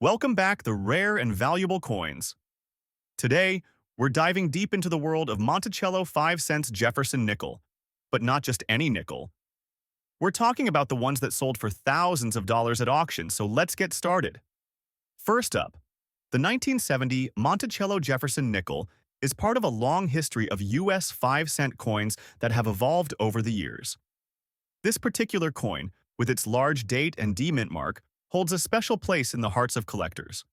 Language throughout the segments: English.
Welcome back, the rare and valuable coins. Today, we're diving deep into the world of Monticello 5 cents Jefferson nickel. But not just any nickel. We're talking about the ones that sold for thousands of dollars at auction, so let's get started. First up, the 1970 Monticello Jefferson nickel is part of a long history of U.S. 5-cent coins that have evolved over the years. This particular coin, with its large date and D-mint mark, holds a special place in the hearts of collectors.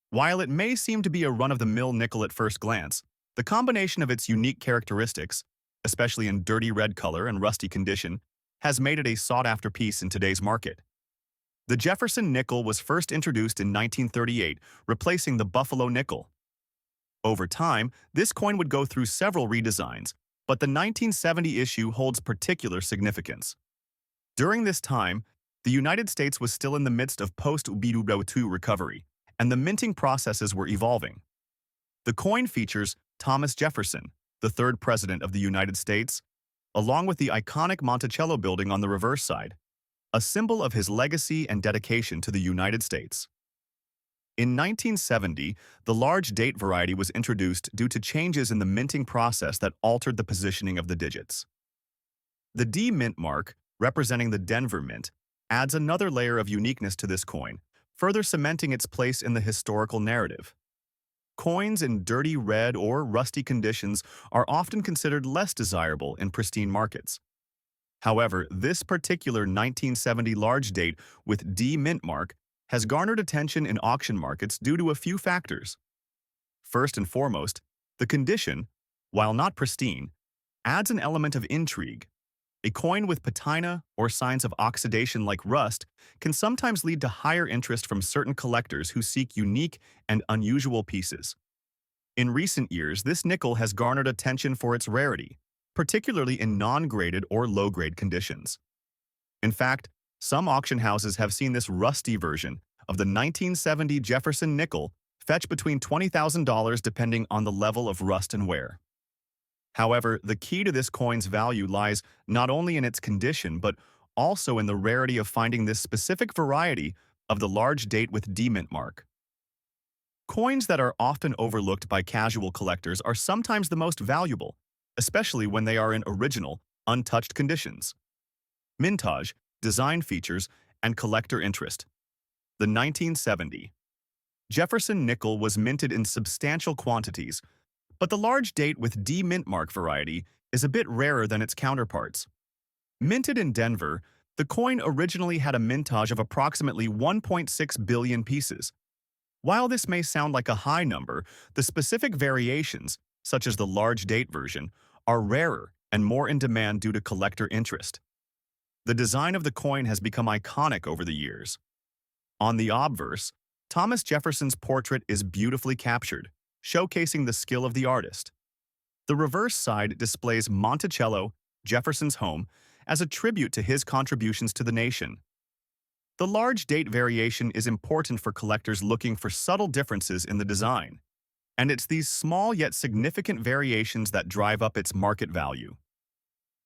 While it may seem to be a run-of-the-mill nickel at first glance, the combination of its unique characteristics, especially in dirty red color and rusty condition, has made it a sought-after piece in today's market. The Jefferson nickel was first introduced in 1938, replacing the Buffalo nickel. Over time, this coin would go through several redesigns, but the 1970 issue holds particular significance. During this time, the United States was still in the midst of post-World War II recovery, and the minting processes were evolving. The coin features Thomas Jefferson, the third president of the United States, along with the iconic Monticello building on the reverse side, a symbol of his legacy and dedication to the United States. In 1970, the large date variety was introduced due to changes in the minting process that altered the positioning of the digits. The D mint mark, representing the Denver Mint, adds another layer of uniqueness to this coin, further cementing its place in the historical narrative. Coins in dirty red or rusty conditions are often considered less desirable in pristine markets. However, this particular 1970 large date with D mint mark has garnered attention in auction markets due to a few factors. First and foremost, the condition, while not pristine, adds an element of intrigue. A coin with patina or signs of oxidation like rust can sometimes lead to higher interest from certain collectors who seek unique and unusual pieces. In recent years, this nickel has garnered attention for its rarity, particularly in non-graded or low-grade conditions. In fact, some auction houses have seen this rusty version of the 1970 Jefferson nickel fetch between $20,000 depending on the level of rust and wear. However, the key to this coin's value lies not only in its condition but also in the rarity of finding this specific variety of the large date with D-mint mark. Coins that are often overlooked by casual collectors are sometimes the most valuable, especially when they are in original, untouched conditions. Mintage, design features, and collector interest. The 1970 Jefferson nickel was minted in substantial quantities, but the large date with D mint mark variety is a bit rarer than its counterparts. Minted in Denver, the coin originally had a mintage of approximately 1.6 billion pieces. While this may sound like a high number, the specific variations, such as the large date version, are rarer and more in demand due to collector interest. The design of the coin has become iconic over the years. On the obverse, Thomas Jefferson's portrait is beautifully captured, showcasing the skill of the artist. The reverse side displays Monticello, Jefferson's home, as a tribute to his contributions to the nation. The large date variation is important for collectors looking for subtle differences in the design, and it's these small yet significant variations that drive up its market value.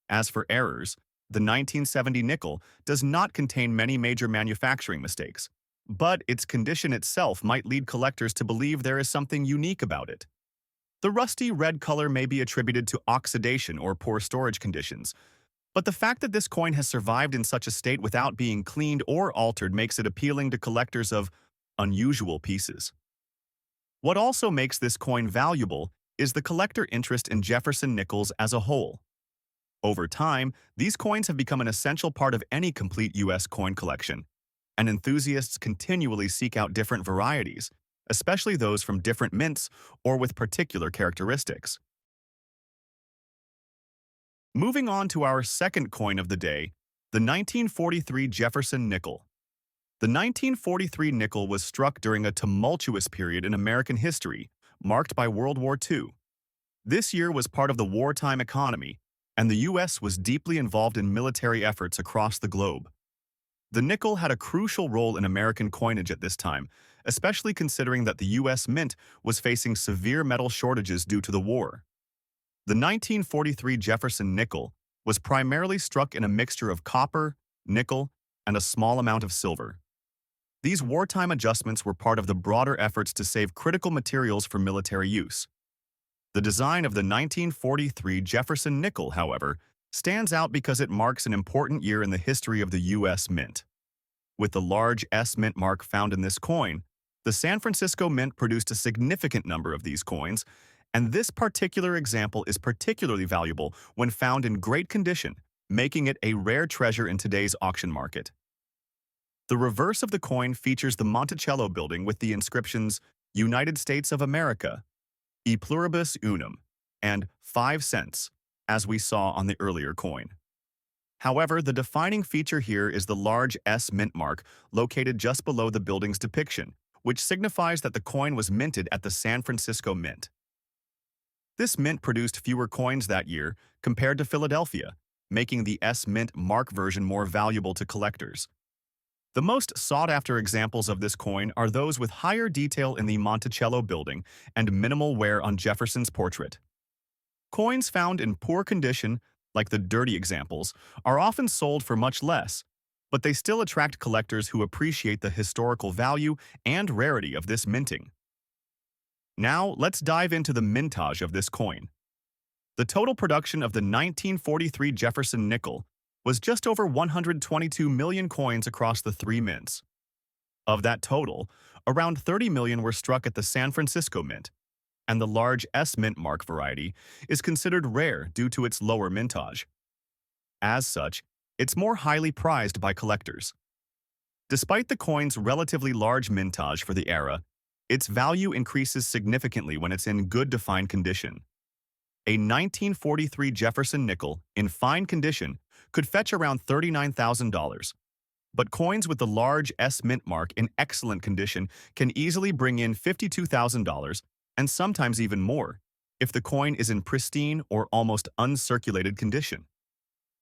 As for errors, the 1970 nickel does not contain many major manufacturing mistakes, but its condition itself might lead collectors to believe there is something unique about it. The rusty red color may be attributed to oxidation or poor storage conditions, but the fact that this coin has survived in such a state without being cleaned or altered makes it appealing to collectors of unusual pieces. What also makes this coin valuable is the collector interest in Jefferson nickels as a whole. Over time, these coins have become an essential part of any complete U.S. coin collection, and enthusiasts continually seek out different varieties, especially those from different mints or with particular characteristics. Moving on to our second coin of the day, the 1943 Jefferson nickel. The 1943 nickel was struck during a tumultuous period in American history, marked by World War II. This year was part of the wartime economy, and the U.S. was deeply involved in military efforts across the globe. The nickel had a crucial role in American coinage at this time, especially considering that the U.S. Mint was facing severe metal shortages due to the war. The 1943 Jefferson nickel was primarily struck in a mixture of copper, nickel, and a small amount of silver. These wartime adjustments were part of the broader efforts to save critical materials for military use. The design of the 1943 Jefferson nickel, however, stands out because it marks an important year in the history of the U.S. Mint. With the large S Mint mark found in this coin, the San Francisco Mint produced a significant number of these coins, and this particular example is particularly valuable when found in great condition, making it a rare treasure in today's auction market. The reverse of the coin features the Monticello building with the inscriptions United States of America, E pluribus unum, and 5 cents, as we saw on the earlier coin. However, the defining feature here is the large S mint mark located just below the building's depiction, which signifies that the coin was minted at the San Francisco Mint. This mint produced fewer coins that year compared to Philadelphia, making the S Mint mark version more valuable to collectors. The most sought-after examples of this coin are those with higher detail in the Monticello building and minimal wear on Jefferson's portrait. Coins found in poor condition, like the dirty examples, are often sold for much less, but they still attract collectors who appreciate the historical value and rarity of this minting. Now, let's dive into the mintage of this coin. The total production of the 1943 Jefferson nickel was just over 122 million coins across the three mints. Of that total, around 30 million were struck at the San Francisco Mint, and the large S Mint mark variety is considered rare due to its lower mintage. As such, it's more highly prized by collectors. Despite the coin's relatively large mintage for the era, its value increases significantly when it's in good defined condition. A 1943 Jefferson nickel in fine condition could fetch around $39,000, but coins with the large S Mint mark in excellent condition can easily bring in $52,000 and sometimes even more if the coin is in pristine or almost uncirculated condition.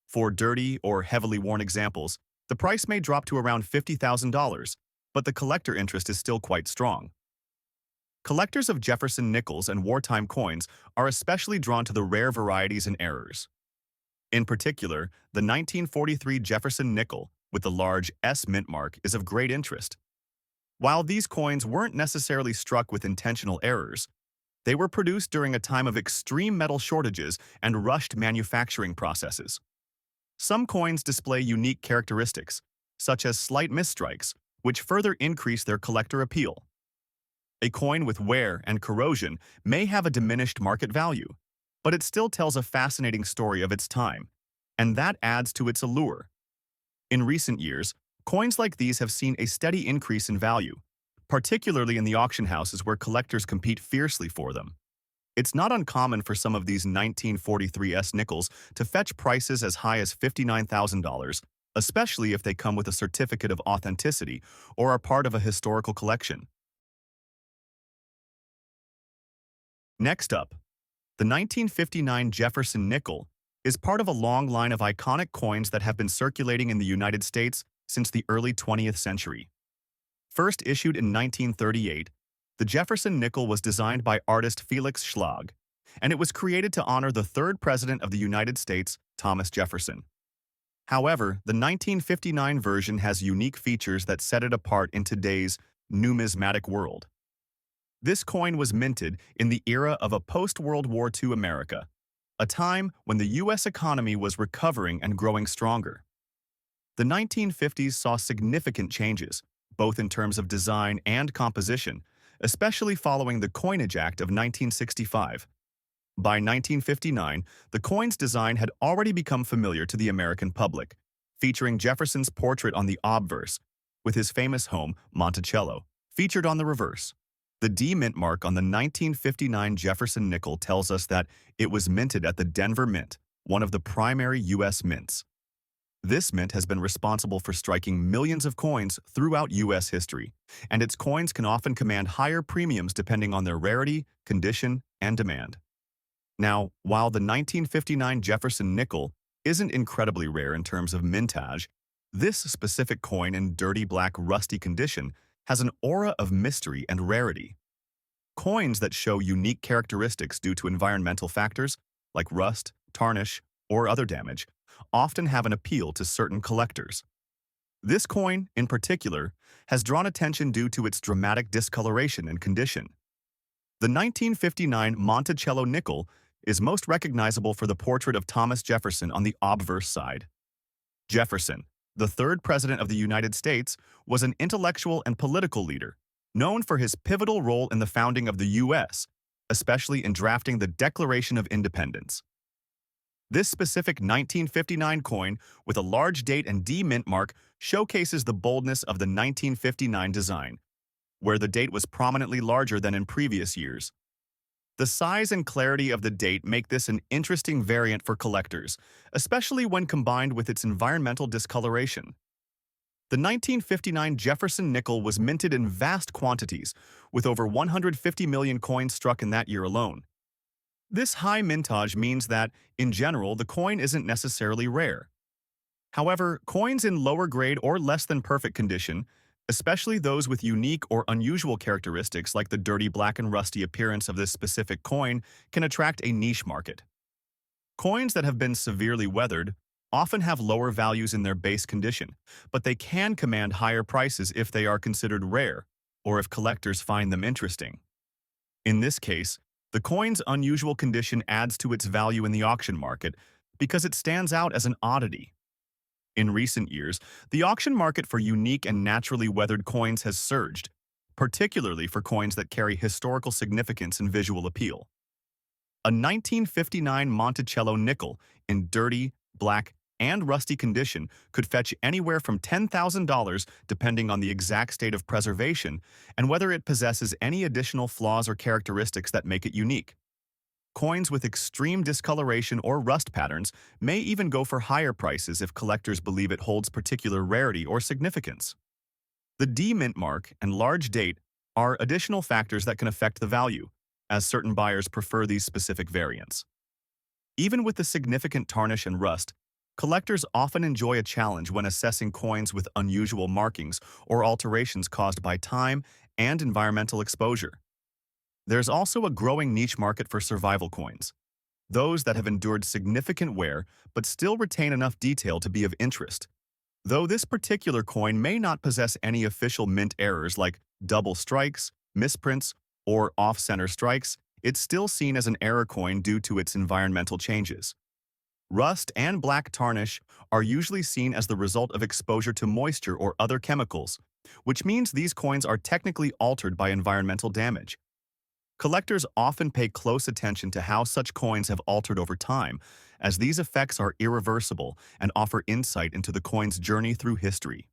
For dirty or heavily worn examples, the price may drop to around $50,000, but the collector interest is still quite strong. Collectors of Jefferson nickels and wartime coins are especially drawn to the rare varieties and errors. In particular, the 1943 Jefferson nickel with the large S Mint mark is of great interest. While these coins weren't necessarily struck with intentional errors, they were produced during a time of extreme metal shortages and rushed manufacturing processes. Some coins display unique characteristics, such as slight misstrikes, which further increase their collector appeal. A coin with wear and corrosion may have a diminished market value, but it still tells a fascinating story of its time, and that adds to its allure. In recent years, coins like these have seen a steady increase in value, particularly in the auction houses where collectors compete fiercely for them. It's not uncommon for some of these 1943 S nickels to fetch prices as high as $59,000, especially if they come with a certificate of authenticity or are part of a historical collection. Next up, the 1959 Jefferson nickel is part of a long line of iconic coins that have been circulating in the United States since the early 20th century. First issued in 1938, the Jefferson nickel was designed by artist Felix Schlag, and it was created to honor the third president of the United States, Thomas Jefferson. However, the 1959 version has unique features that set it apart in today's numismatic world. This coin was minted in the era of a post-World War II America, a time when the U.S. economy was recovering and growing stronger. The 1950s saw significant changes, both in terms of design and composition, especially following the Coinage Act of 1965. By 1959, the coin's design had already become familiar to the American public, featuring Jefferson's portrait on the obverse, with his famous home, Monticello, featured on the reverse. The D Mint mark on the 1959 Jefferson nickel tells us that it was minted at the Denver Mint, one of the primary U.S. mints. This mint has been responsible for striking millions of coins throughout U.S. history, and its coins can often command higher premiums depending on their rarity, condition, and demand. Now, while the 1959 Jefferson nickel isn't incredibly rare in terms of mintage, this specific coin in dirty black rusty condition has an aura of mystery and rarity. Coins that show unique characteristics due to environmental factors, like rust, tarnish, or other damage, often have an appeal to certain collectors. This coin, in particular, has drawn attention due to its dramatic discoloration and condition. The 1959 Monticello nickel is most recognizable for the portrait of Thomas Jefferson on the obverse side. Jefferson, the third president of the United States, was an intellectual and political leader, known for his pivotal role in the founding of the U.S., especially in drafting the Declaration of Independence. This specific 1959 coin, with a large date and D mint mark, showcases the boldness of the 1959 design, where the date was prominently larger than in previous years. The size and clarity of the date make this an interesting variant for collectors, especially when combined with its environmental discoloration. The 1959 Jefferson nickel was minted in vast quantities, with over 150 million coins struck in that year alone. This high mintage means that, in general, the coin isn't necessarily rare. However, coins in lower grade or less than perfect condition, especially those with unique or unusual characteristics like the dirty black and rusty appearance of this specific coin, can attract a niche market. Coins that have been severely weathered often have lower values in their base condition, but they can command higher prices if they are considered rare or if collectors find them interesting. In this case, the coin's unusual condition adds to its value in the auction market because it stands out as an oddity. In recent years, the auction market for unique and naturally weathered coins has surged, particularly for coins that carry historical significance and visual appeal. A 1959 Monticello nickel in dirty, black, and rusty condition could fetch anywhere from $10,000 depending on the exact state of preservation and whether it possesses any additional flaws or characteristics that make it unique. Coins with extreme discoloration or rust patterns may even go for higher prices if collectors believe it holds particular rarity or significance. The D mint mark and large date are additional factors that can affect the value, as certain buyers prefer these specific variants. Even with the significant tarnish and rust, collectors often enjoy a challenge when assessing coins with unusual markings or alterations caused by time and environmental exposure. There's also a growing niche market for survival coins, those that have endured significant wear but still retain enough detail to be of interest. Though this particular coin may not possess any official mint errors like double strikes, misprints, or off-center strikes, it's still seen as an error coin due to its environmental changes. Rust and black tarnish are usually seen as the result of exposure to moisture or other chemicals, which means these coins are technically altered by environmental damage. Collectors often pay close attention to how such coins have altered over time, as these effects are irreversible and offer insight into the coin's journey through history.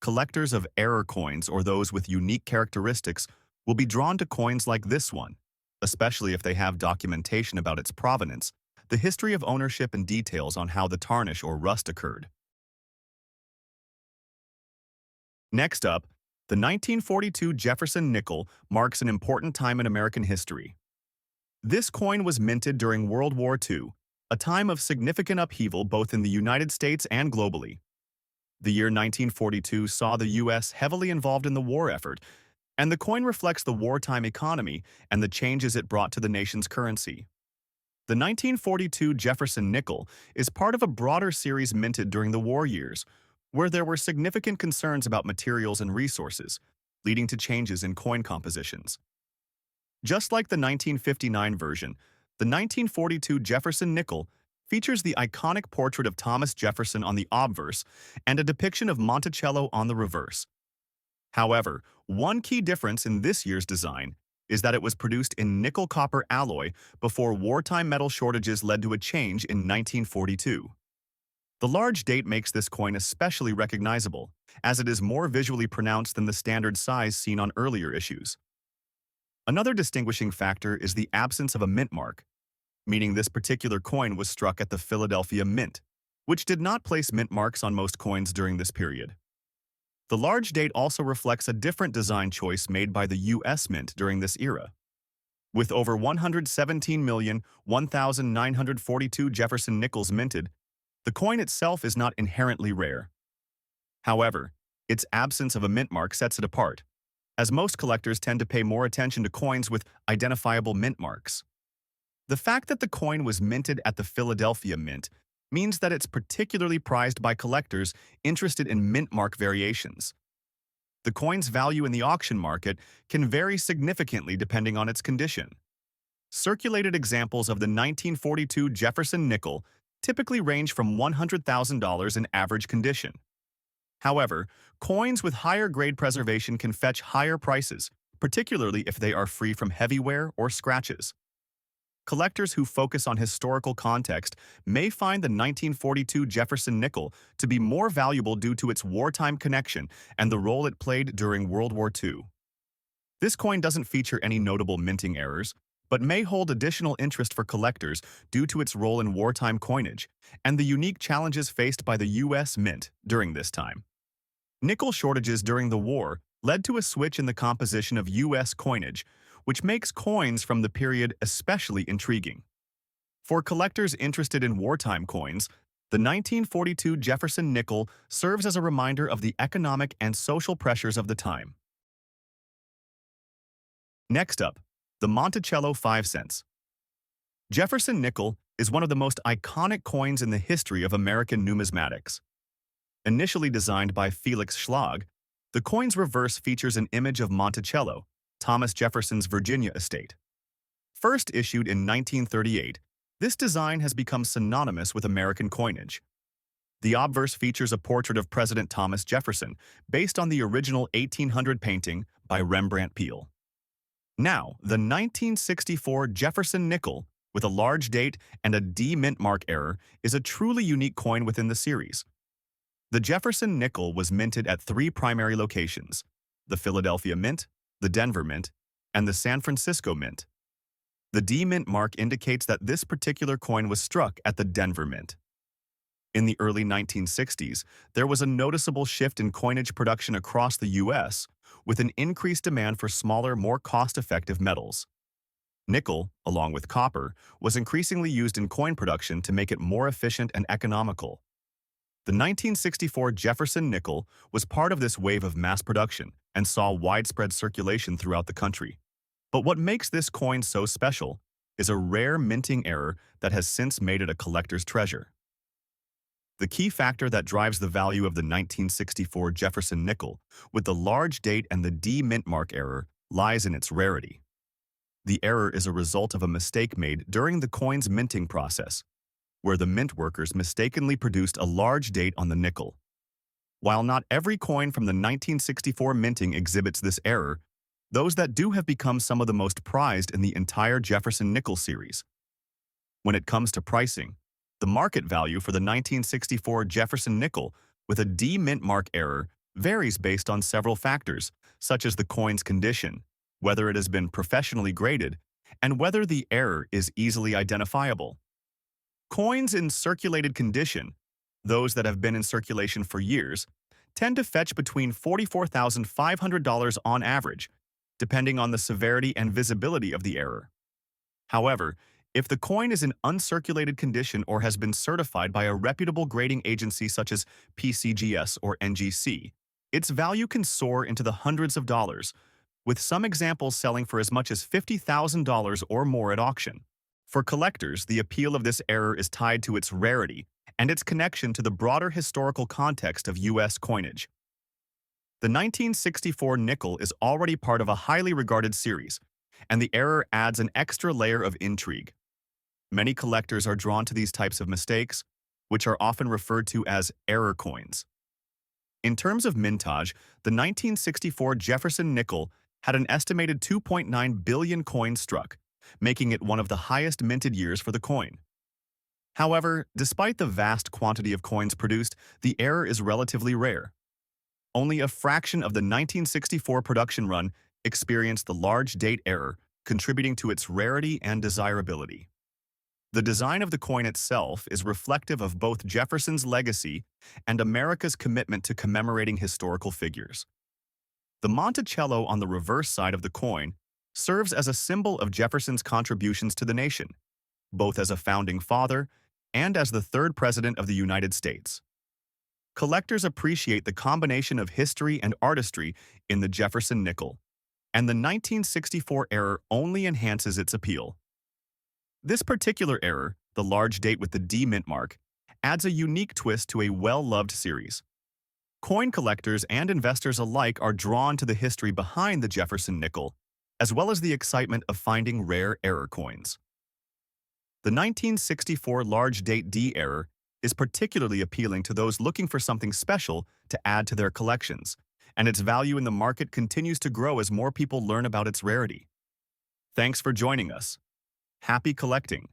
Collectors of error coins or those with unique characteristics will be drawn to coins like this one, especially if they have documentation about its provenance, the history of ownership, and details on how the tarnish or rust occurred. Next up, the 1942 Jefferson nickel marks an important time in American history. This coin was minted during World War II, a time of significant upheaval both in the United States and globally. The year 1942 saw the U.S. heavily involved in the war effort, and the coin reflects the wartime economy and the changes it brought to the nation's currency. The 1942 Jefferson nickel is part of a broader series minted during the war years, where there were significant concerns about materials and resources, leading to changes in coin compositions. Just like the 1959 version, the 1942 Jefferson nickel features the iconic portrait of Thomas Jefferson on the obverse and a depiction of Monticello on the reverse. However, one key difference in this year's design is that it was produced in nickel-copper alloy before wartime metal shortages led to a change in 1942. The large date makes this coin especially recognizable, as it is more visually pronounced than the standard size seen on earlier issues. Another distinguishing factor is the absence of a mint mark, meaning this particular coin was struck at the Philadelphia Mint, which did not place mint marks on most coins during this period. The large date also reflects a different design choice made by the U.S. Mint during this era. With over 117,001,942 Jefferson nickels minted, the coin itself is not inherently rare. However, its absence of a mint mark sets it apart, as most collectors tend to pay more attention to coins with identifiable mint marks. The fact that the coin was minted at the Philadelphia Mint means that it's particularly prized by collectors interested in mint mark variations. The coin's value in the auction market can vary significantly depending on its condition. Circulated examples of the 1942 Jefferson nickel typically range from $100,000 in average condition. However, coins with higher grade preservation can fetch higher prices, particularly if they are free from heavy wear or scratches. Collectors who focus on historical context may find the 1942 Jefferson nickel to be more valuable due to its wartime connection and the role it played during World War II. This coin doesn't feature any notable minting errors, but may hold additional interest for collectors due to its role in wartime coinage and the unique challenges faced by the U.S. Mint during this time. Nickel shortages during the war led to a switch in the composition of U.S. coinage, which makes coins from the period especially intriguing. For collectors interested in wartime coins, the 1942 Jefferson nickel serves as a reminder of the economic and social pressures of the time. Next up, the Monticello 5 cents. Jefferson nickel is one of the most iconic coins in the history of American numismatics. Initially designed by Felix Schlag, the coin's reverse features an image of Monticello, Thomas Jefferson's Virginia estate. First issued in 1938, this design has become synonymous with American coinage. The obverse features a portrait of President Thomas Jefferson, based on the original 1800 painting by Rembrandt Peale. Now, the 1964 Jefferson nickel, with a large date and a D mint mark error, is a truly unique coin within the series. The Jefferson nickel was minted at 3 primary locations: the Philadelphia Mint, the Denver Mint, and the San Francisco Mint. The D mint mark indicates that this particular coin was struck at the Denver Mint. In the early 1960s, there was a noticeable shift in coinage production across the U.S., with an increased demand for smaller, more cost-effective metals. Nickel, along with copper, was increasingly used in coin production to make it more efficient and economical. The 1964 Jefferson nickel was part of this wave of mass production and saw widespread circulation throughout the country. But what makes this coin so special is a rare minting error that has since made it a collector's treasure. The key factor that drives the value of the 1964 Jefferson nickel, with the large date and the D mint mark error, lies in its rarity. The error is a result of a mistake made during the coin's minting process, where the mint workers mistakenly produced a large date on the nickel. While not every coin from the 1964 minting exhibits this error, those that do have become some of the most prized in the entire Jefferson nickel series. When it comes to pricing, the market value for the 1964 Jefferson nickel with a D mint mark error varies based on several factors, such as the coin's condition, whether it has been professionally graded, and whether the error is easily identifiable. Coins in circulated condition, those that have been in circulation for years, tend to fetch between $44,500 on average, depending on the severity and visibility of the error. However, if the coin is in uncirculated condition or has been certified by a reputable grading agency such as PCGS or NGC, its value can soar into the hundreds of dollars, with some examples selling for as much as $50,000 or more at auction. For collectors, the appeal of this error is tied to its rarity and its connection to the broader historical context of U.S. coinage. The 1964 nickel is already part of a highly regarded series, and the error adds an extra layer of intrigue. Many collectors are drawn to these types of mistakes, which are often referred to as error coins. In terms of mintage, the 1964 Jefferson nickel had an estimated 2.9 billion coins struck, making it one of the highest minted years for the coin. However, despite the vast quantity of coins produced, the error is relatively rare. Only a fraction of the 1964 production run experienced the large date error, contributing to its rarity and desirability. The design of the coin itself is reflective of both Jefferson's legacy and America's commitment to commemorating historical figures. The Monticello on the reverse side of the coin serves as a symbol of Jefferson's contributions to the nation, both as a founding father and as the third president of the United States. Collectors appreciate the combination of history and artistry in the Jefferson nickel, and the 1964 error only enhances its appeal. This particular error, the large date with the D mint mark, adds a unique twist to a well-loved series. Coin collectors and investors alike are drawn to the history behind the Jefferson nickel, as well as the excitement of finding rare error coins. The 1964 large date D error is particularly appealing to those looking for something special to add to their collections, and its value in the market continues to grow as more people learn about its rarity. Thanks for joining us. Happy collecting!